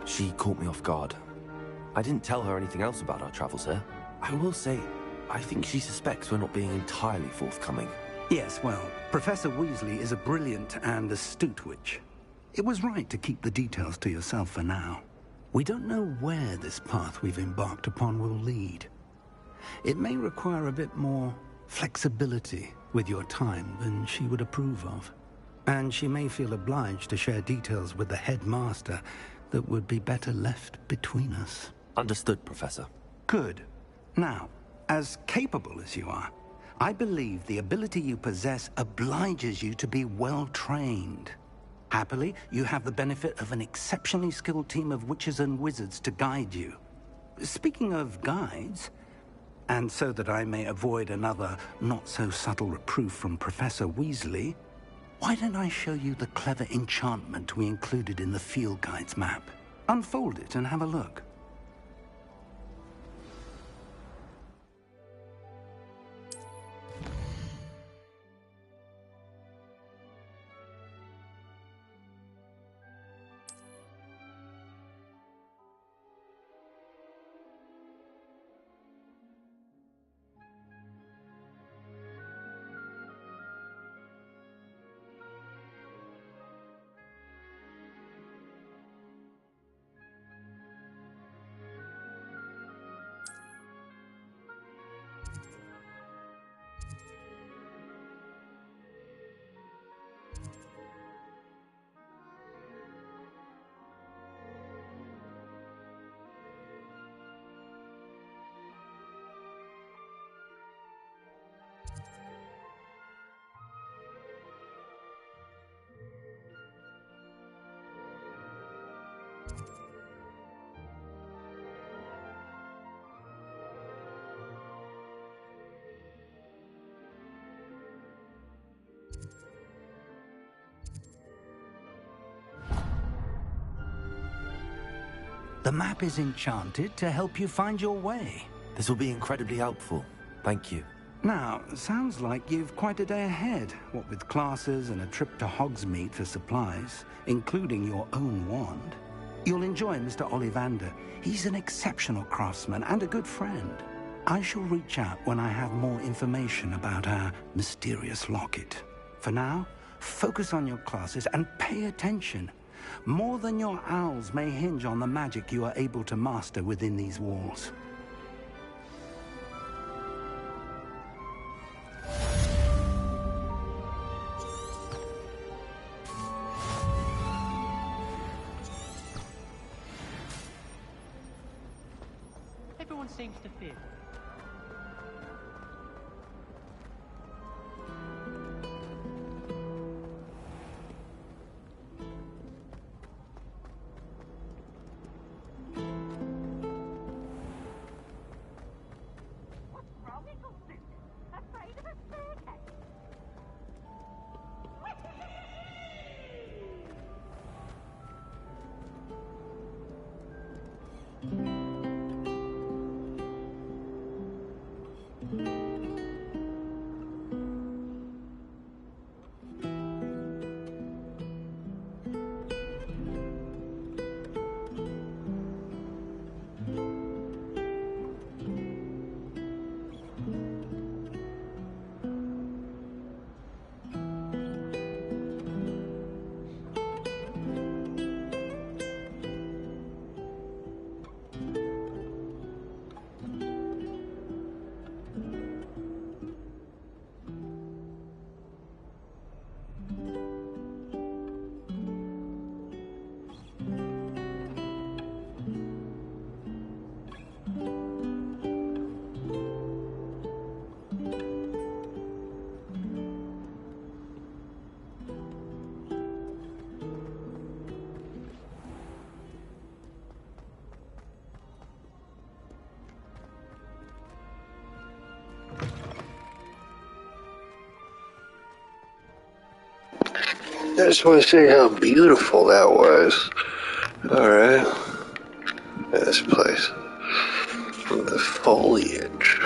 She caught me off guard. I didn't tell her anything else about our travels here. I will say, I think she suspects we're not being entirely forthcoming. Yes, well, Professor Weasley is a brilliant and astute witch. It was right to keep the details to yourself for now. We don't know where this path we've embarked upon will lead. It may require a bit more flexibility with your time than she would approve of. And she may feel obliged to share details with the headmaster that would be better left between us. Understood, Professor. Good. Now, as capable as you are, I believe the ability you possess obliges you to be well trained. Happily, you have the benefit of an exceptionally skilled team of witches and wizards to guide you. Speaking of guides, and so that I may avoid another not-so-subtle reproof from Professor Weasley, why don't I show you the clever enchantment we included in the field guide's map? Unfold it and have a look. The map is enchanted to help you find your way. This will be incredibly helpful. Thank you. Now, sounds like you've quite a day ahead, what with classes and a trip to Hogsmeade for supplies, including your own wand. You'll enjoy Mr. Ollivander. He's an exceptional craftsman and a good friend. I shall reach out when I have more information about our mysterious locket. For now, focus on your classes and pay attention. More than your owls may hinge on the magic you are able to master within these walls. Everyone seems to fear. I just want to say how beautiful that was. Alright. This place. The foliage.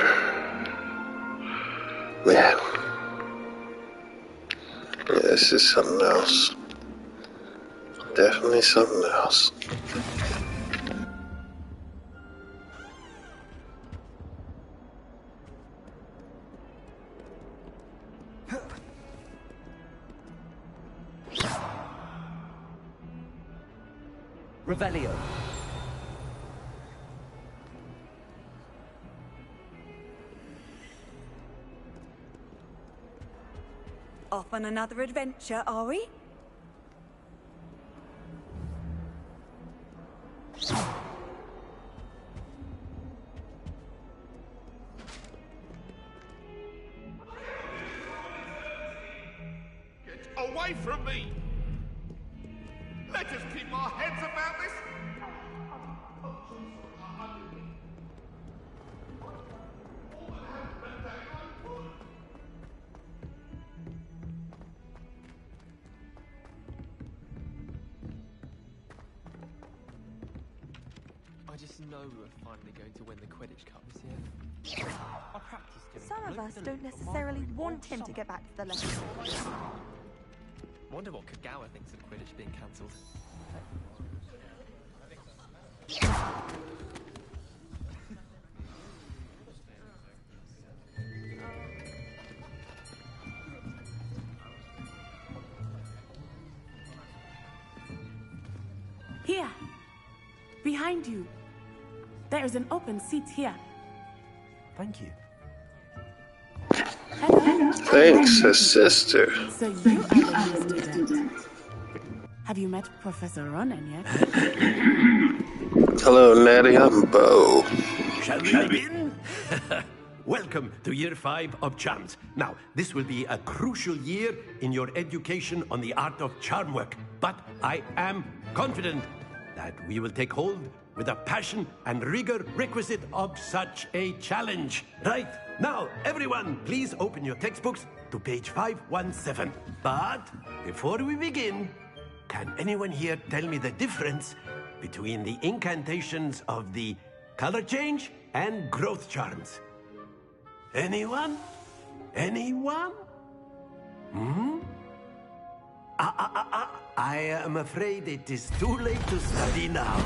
Man. Yeah, this is something else. Definitely something else. Revelio. Off on another adventure, are we? Get away from me! Let us keep our heads about this! I just know we're finally going to win the Quidditch Cup this year. I practiced doing Some of blue us filling don't for necessarily Marbury want all him to get summer. back to the lesson. Wonder what Kagawa thinks of Quidditch being cancelled. Here! Behind you! There is an open seat here. Thank you. Hello. Thanks, a sister. So you are the new student. Have you met Professor Ronan yet? Hello, Natty. I'm Bo. Shall we begin? Welcome to Year 5 of Charms. Now, this will be a crucial year in your education on the art of charm work. But I am confident that we will take hold with the passion and rigor requisite of such a challenge. Right, now, everyone, please open your textbooks to page 517. But before we begin, can anyone here tell me the difference between the incantations of the color change and growth charms? Anyone? Anyone? I am afraid it is too late to study now.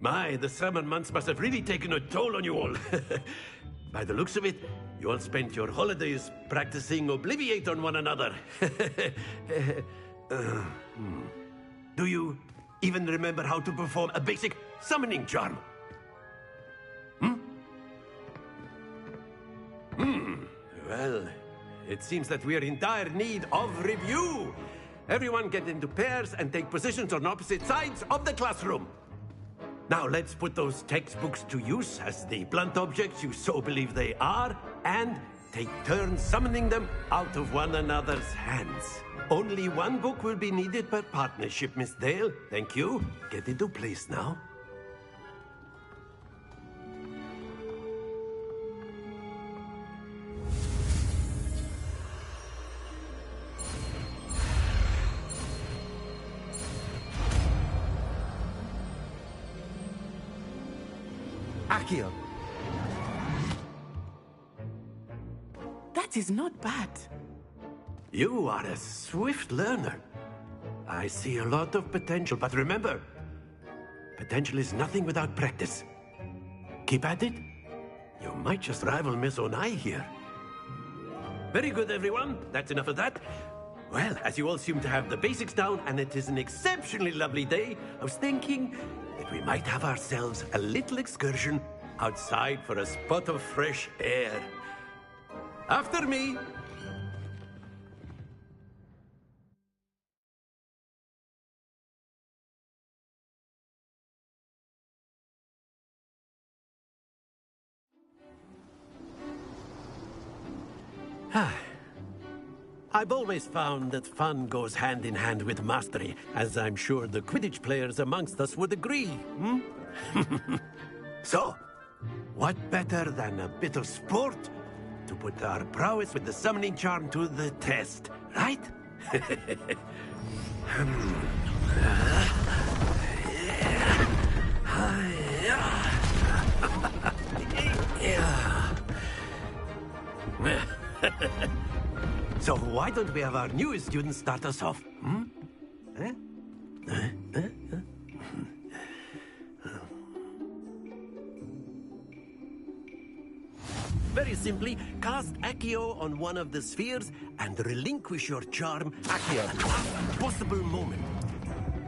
My, the summer months must have really taken a toll on you all. By the looks of it, you all spent your holidays practicing Obliviate on one another. Do you even remember how to perform a basic summoning charm? Well, it seems that we are in dire need of review. Everyone get into pairs and take positions on opposite sides of the classroom. Now let's put those textbooks to use as the blunt objects you so believe they are, and take turns summoning them out of one another's hands. Only one book will be needed per partnership, Miss Dale. Thank you. Get into place now. Accio. That is not bad. You are a swift learner. I see a lot of potential, but remember, potential is nothing without practice. Keep at it. You might just rival Miss Onai here. Very good, everyone. That's enough of that. Well, as you all seem to have the basics down, and it is an exceptionally lovely day, I was thinking that we might have ourselves a little excursion outside for a spot of fresh air. After me. I've always found that fun goes hand in hand with mastery, as I'm sure the Quidditch players amongst us would agree. So, what better than a bit of sport to put our prowess with the summoning charm to the test, right? So why don't we have our newest student start us off? Very simply, cast Accio on one of the spheres and relinquish your charm at the last possible moment.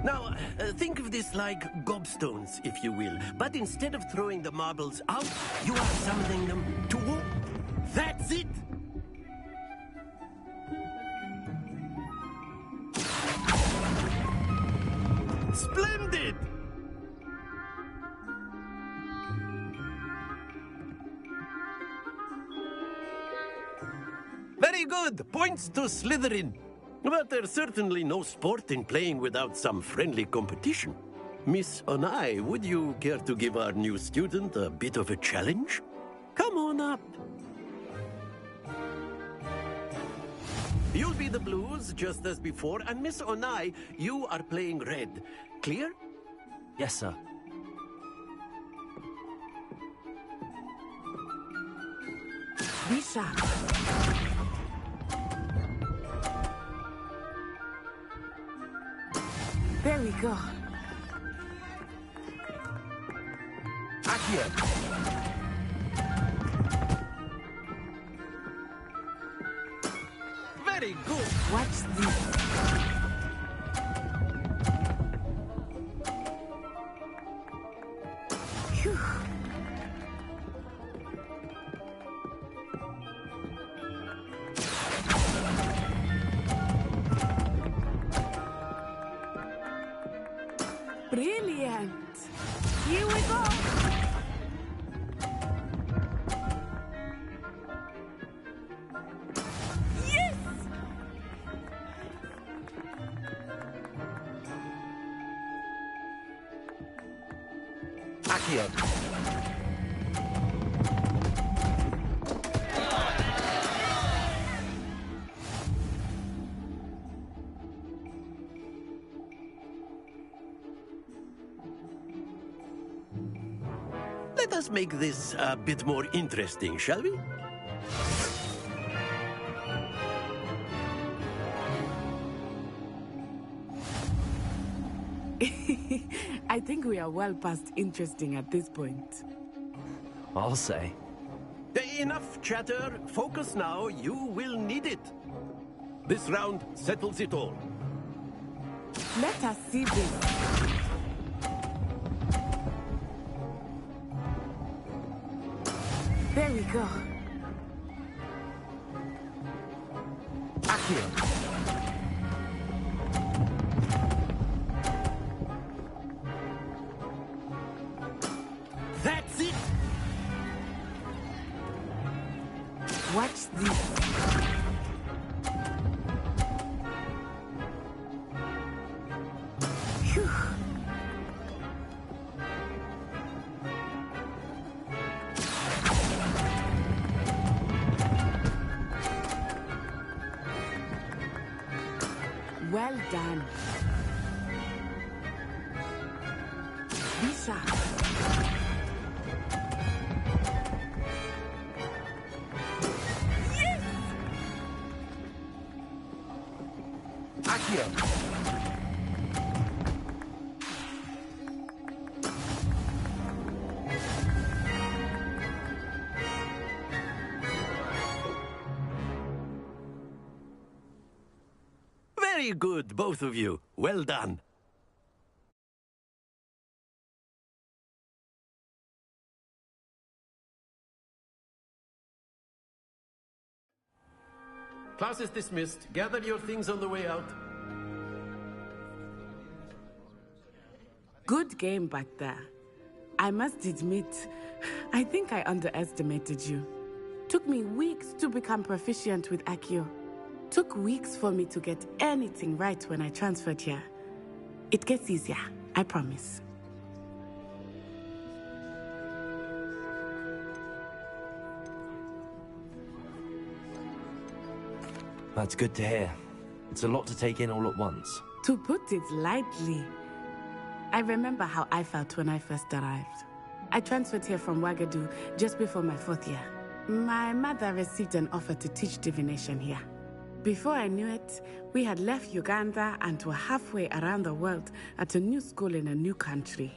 Now, think of this like gobstones, if you will. But instead of throwing the marbles out, you are summoning them to war. That's it! Splendid! Very good! Points to Slytherin. But there's certainly no sport in playing without some friendly competition. Miss Onai, would you care to give our new student a bit of a challenge? Come on up. You'll be the blues, just as before, and Miss Onai, you are playing red. Clear? Yes, sir. Be sharp. There we go. Accio. Very good. Watch this. Phew. Brilliant. Here we go. Yes! Accio. Let us make this a bit more interesting, shall we? I think we are well past interesting at this point. I'll say. Enough chatter. Focus now. You will need it. This round settles it all. Let us see this. There we go. Accio. That's it. Watch this. Phew. Well done. Be sharp. Yes! Accio. Very good, both of you. Well done. Class is dismissed. Gather your things on the way out. Good game back there. I must admit, I think I underestimated you. Took me weeks to become proficient with Accio. Took weeks for me to get anything right when I transferred here. It gets easier, I promise. That's good to hear. It's a lot to take in all at once. To put it lightly, I remember how I felt when I first arrived. I transferred here from Wagadu just before my 4th year. My mother received an offer to teach divination here. Before I knew it, we had left Uganda and were halfway around the world at a new school in a new country.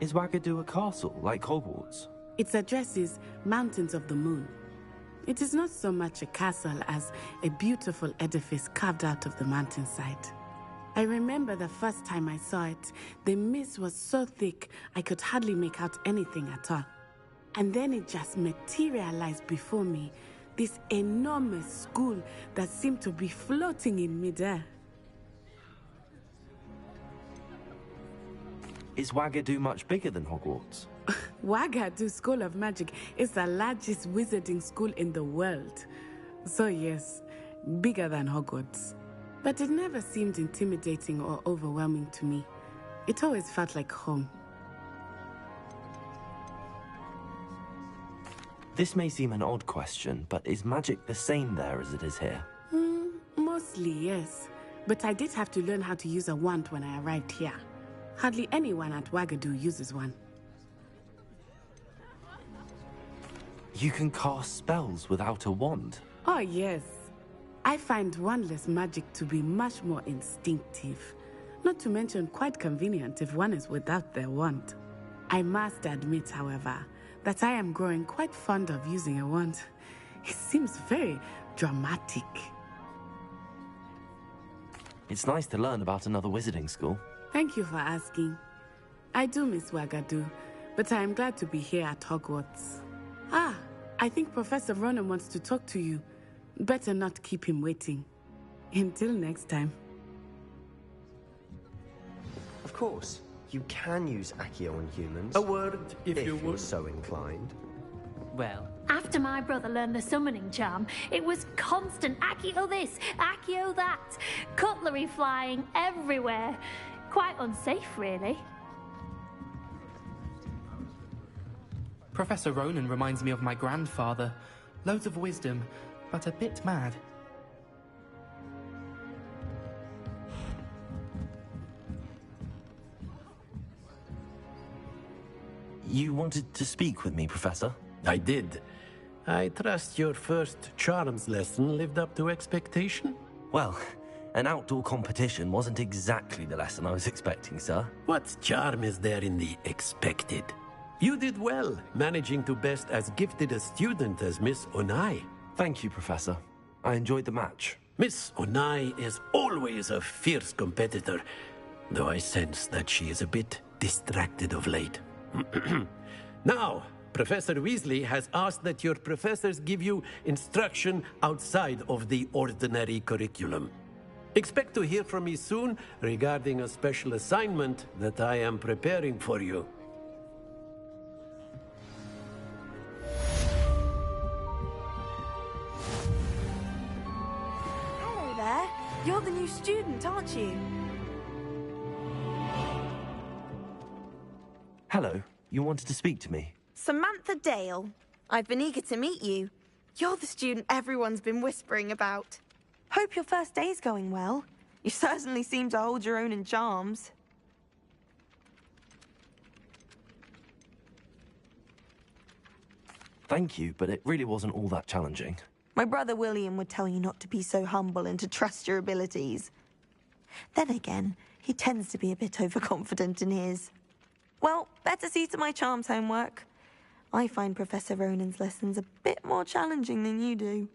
Is Wagadu a castle, like Hogwarts? Its address is Mountains of the Moon. It is not so much a castle as a beautiful edifice carved out of the mountainside. I remember the first time I saw it, the mist was so thick I could hardly make out anything at all. And then it just materialized before me, this enormous school that seemed to be floating in midair. Is Wagadu much bigger than Hogwarts? Wagadu School of Magic is the largest wizarding school in the world. So yes, bigger than Hogwarts. But it never seemed intimidating or overwhelming to me. It always felt like home. This may seem an odd question, but is magic the same there as it is here? Mostly, yes. But I did have to learn how to use a wand when I arrived here. Hardly anyone at Wagadu uses one. You can cast spells without a wand? Oh, yes. I find wandless magic to be much more instinctive. Not to mention quite convenient if one is without their wand. I must admit, however, that I am growing quite fond of using a wand. It seems very dramatic. It's nice to learn about another wizarding school. Thank you for asking. I do miss Wagadu, but I am glad to be here at Hogwarts. Ah, I think Professor Ronan wants to talk to you. Better not keep him waiting. Until next time. Of course, you can use Accio on humans. A word, if you you're would. so inclined. Well, After my brother learned the summoning charm, it was constant Accio this, Accio that, cutlery flying everywhere. Quite unsafe, really. Professor Ronan reminds me of my grandfather. Loads of wisdom, but a bit mad. You wanted to speak with me, Professor? I did. I trust your first charms lesson lived up to expectation? Well, an outdoor competition wasn't exactly the lesson I was expecting, sir. What charm is there in the expected? You did well, managing to best as gifted a student as Miss Onai. Thank you, Professor. I enjoyed the match. Miss Onai is always a fierce competitor, though I sense that she is a bit distracted of late. Now, Professor Weasley has asked that your professors give you instruction outside of the ordinary curriculum. Expect to hear from me soon regarding a special assignment that I am preparing for you. Hello there. You're the new student, aren't you? Hello. You wanted to speak to me? Samantha Dale. I've been eager to meet you. You're the student everyone's been whispering about. Hope your first day's going well. You certainly seem to hold your own in charms. Thank you, but it really wasn't all that challenging. My brother William would tell you not to be so humble and to trust your abilities. Then again, he tends to be a bit overconfident in his. Well, better see to my charms homework. I find Professor Ronan's lessons a bit more challenging than you do.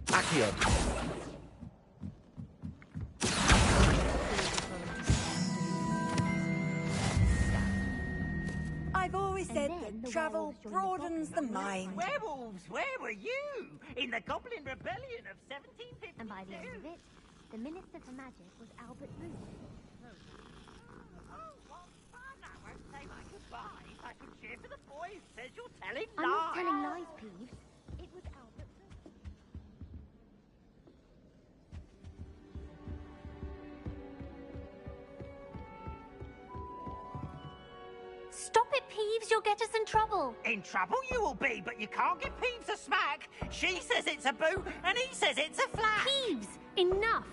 Accio! I've always said that travel broadens the mind. Werewolves, where were you? In the Goblin Rebellion of 1752. And by the end of it, the Minister for Magic was Albert Booth. Oh, what fun! I won't say my goodbyes. I shall cheer for the boys. Says you're telling lies. I'm not telling lies, Peeves. It was Albert Booth. Stop it, Peeves. You'll get us in trouble. In trouble you will be, but you can't give Peeves a smack. She says it's a boo, and he says it's a flat. Peeves, enough.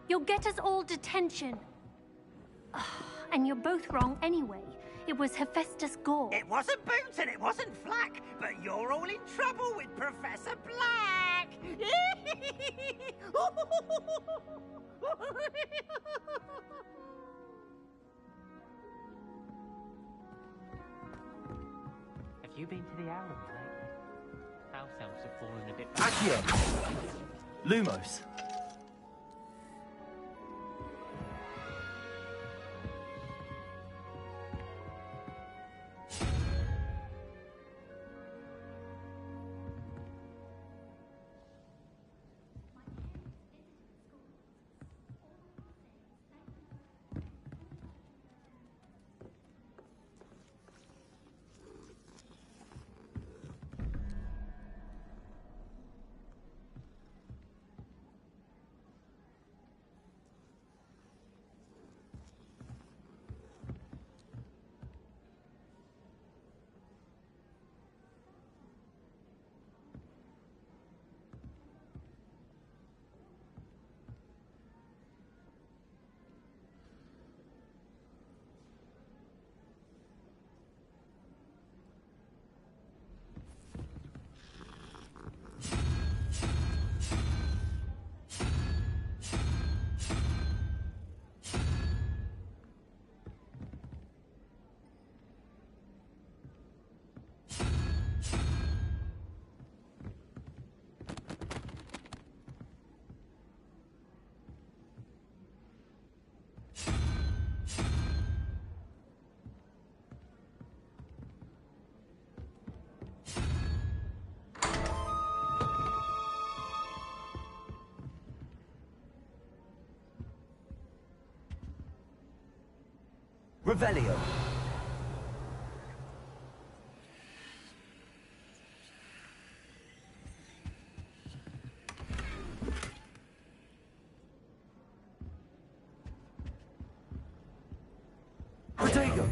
You'll get us all detention. And you're both wrong anyway. It was Hephaestus Gore. It wasn't Boots and it wasn't Flack, but you're all in trouble with Professor Black. Have you been to the Owls lately? House elves have fallen a bit. Accio! Lumos. Revelio. Protego.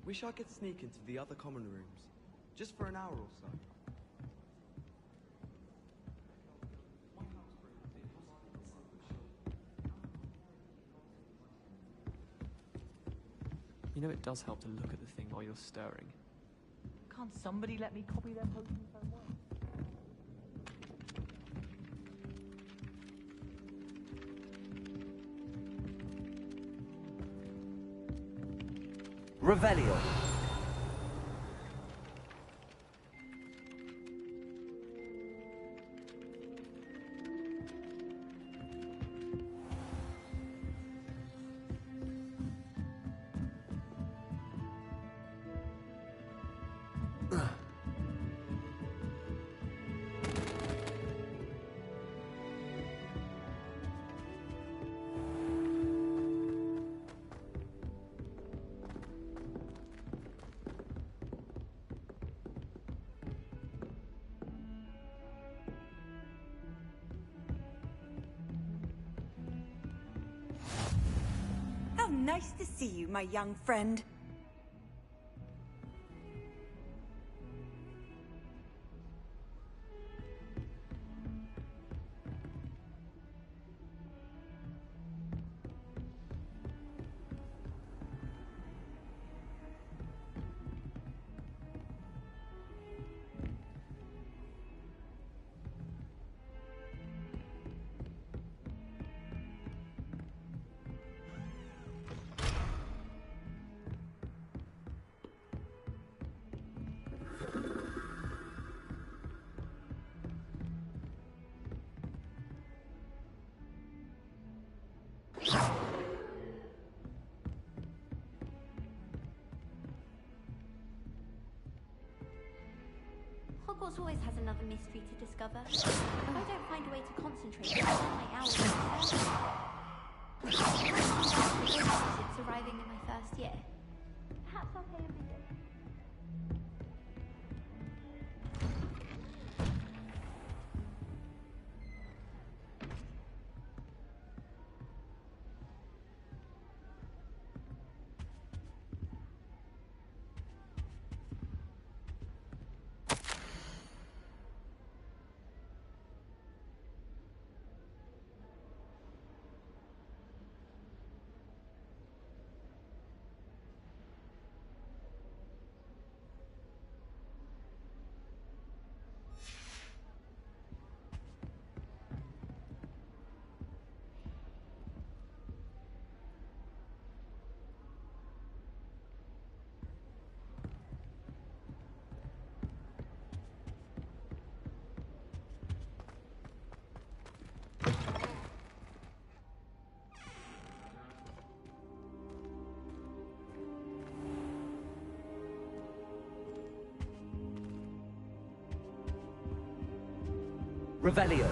Wish I could sneak into the other common rooms, just for an hour or so. You know, it does help to look at the thing while you're stirring. Can't somebody let me copy their potions homework? Revelio. How nice to see you, my young friend. Hogwarts always has another mystery to discover. If I don't find a way to concentrate, I'll spend my hours since arriving in my first year. Perhaps I'll pay a visit. Revelio.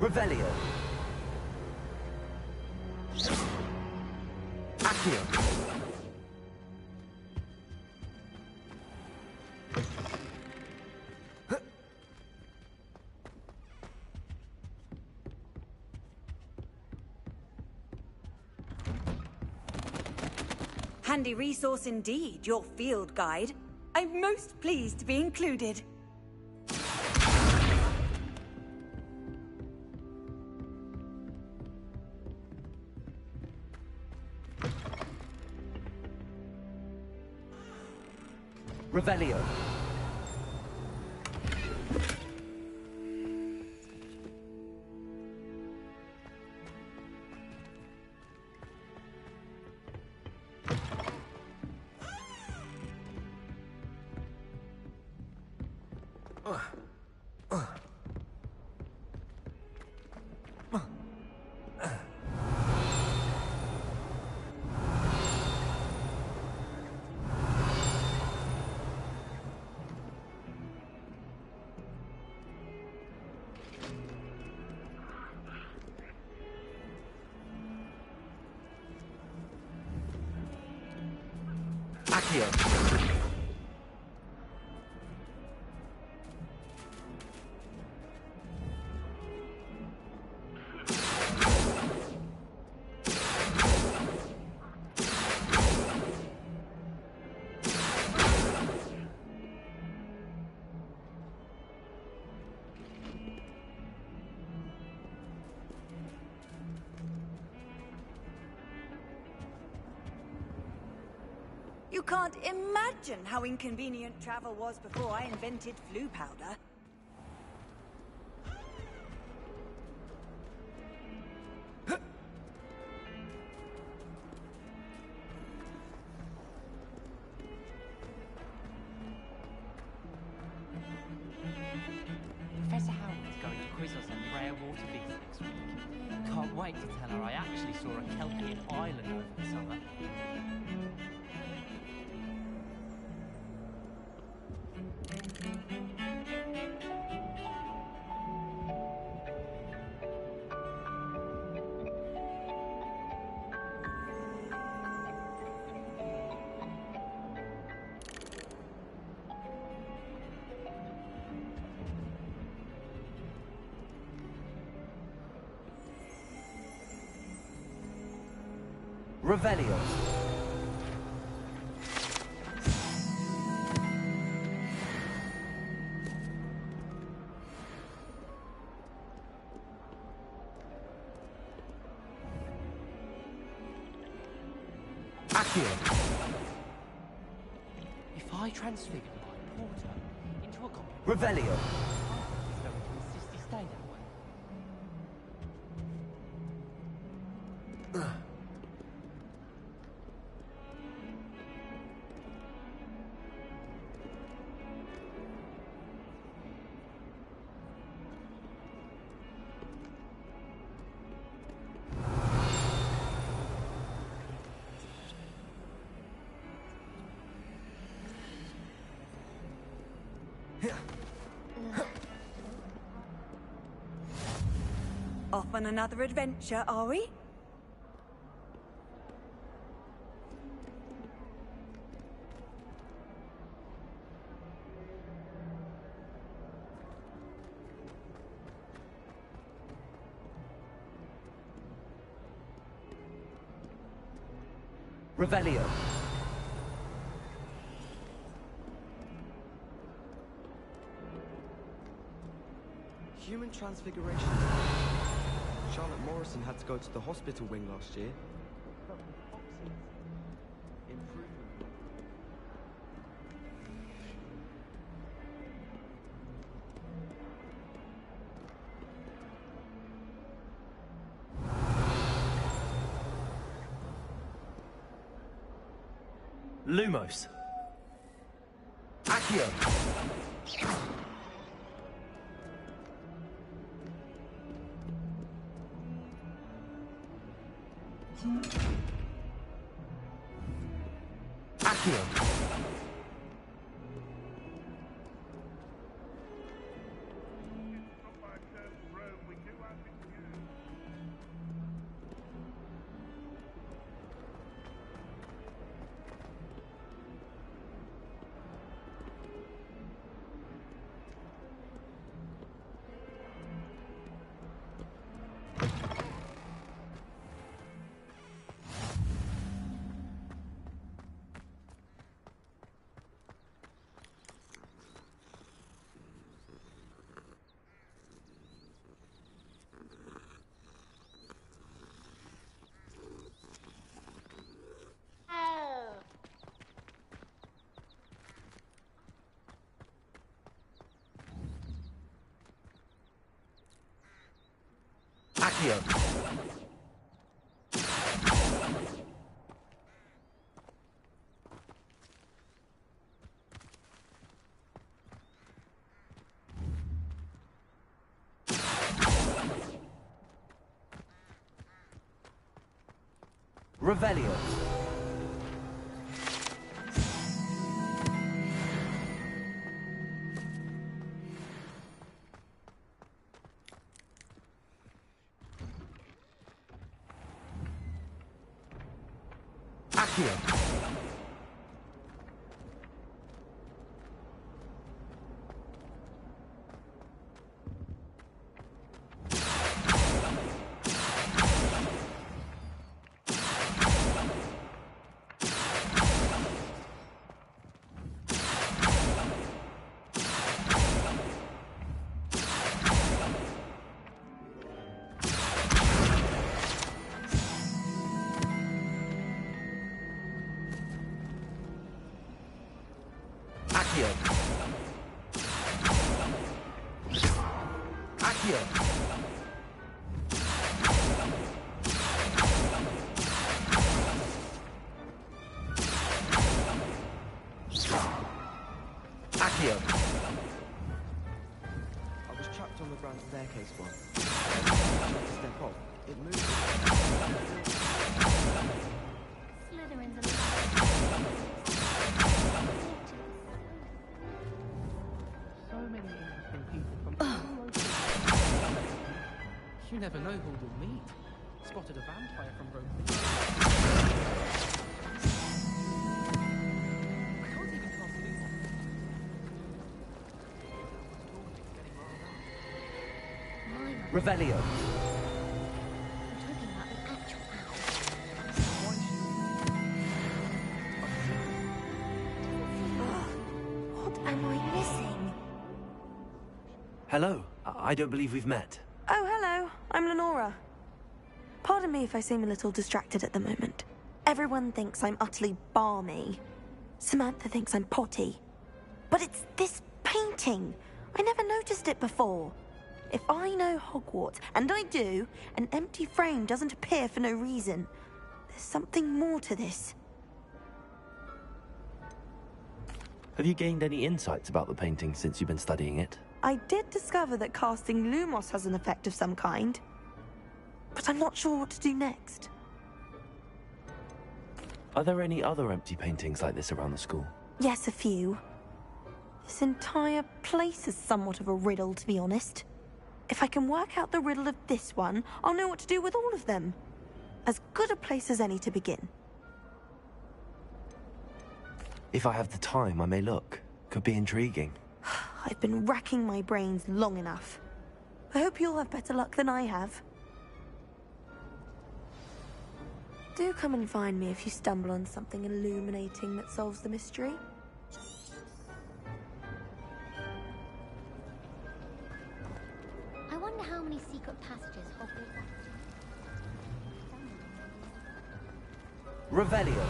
Revelio. Accio. Handy resource indeed, your field guide. I'm most pleased to be included. Revelio. Accio. You can't imagine how inconvenient travel was before I invented flu powder. Professor Howard's going to quiz us on rare water beasts next week. Can't wait to tell her I actually saw a Kelpian island over the summer. Revelio. Accio. If I transfigured my porter into a goblin... Revelio. He's going to insist he stay that way. Off on another adventure, are we? Revelio. Human transfiguration. Charlotte Morrison had to go to the hospital wing last year. But with Fox's improvement. Lumos. Accio. Accio. Accio. Revelio. Accio. Accio. Accio. Accio. I was trapped on the grand staircase once. Step off. It moved. Slytherin's a So many interesting people from all over the You never know who you'll meet. Spotted a vampire from Rome. I can't even cast Lumos. Revelio. I'm talking about the actual owl. What am I missing? Hello. I don't believe we've met. Oh, hello. I'm Lenora. Pardon me if I seem a little distracted at the moment. Everyone thinks I'm utterly balmy. Samantha thinks I'm potty. But it's this painting. I never noticed it before. If I know Hogwarts, and I do, an empty frame doesn't appear for no reason. There's something more to this. Have you gained any insights about the painting since you've been studying it? I did discover that casting Lumos has an effect of some kind. But I'm not sure what to do next. Are there any other empty paintings like this around the school? Yes, a few. This entire place is somewhat of a riddle, to be honest. If I can work out the riddle of this one, I'll know what to do with all of them. As good a place as any to begin. If I have the time, I may look. Could be intriguing. I've been racking my brains long enough. I hope you'll have better luck than I have. Do come and find me if you stumble on something illuminating that solves the mystery. I wonder how many secret passages Hogwarts has. Revelio.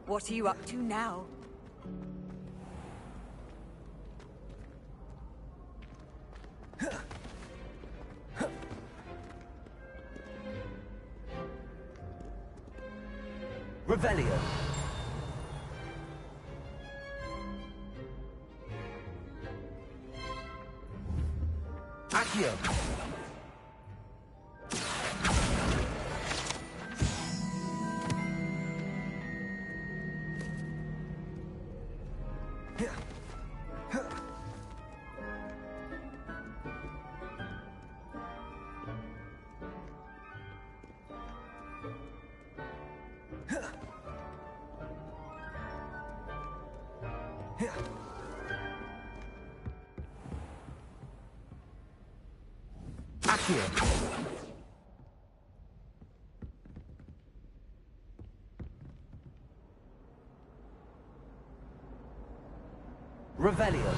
What are you up to now? Revelio. Accio. Accio. Revelio.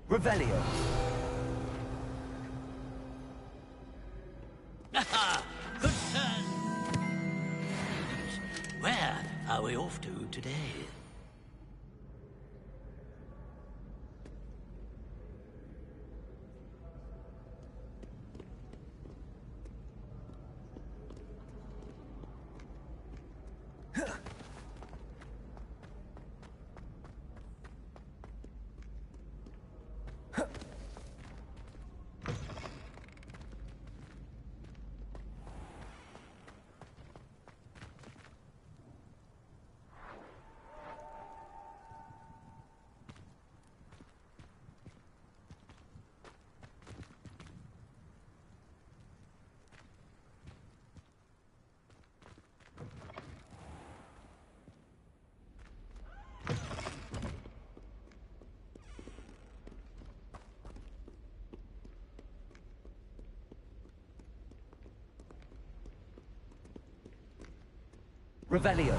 Revelio. Good turn. Where are we off to today? Revelio.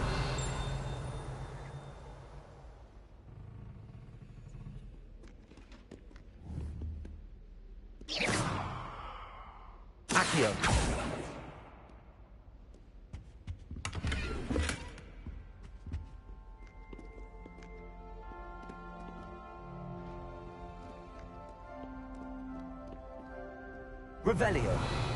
Accio. Revelio.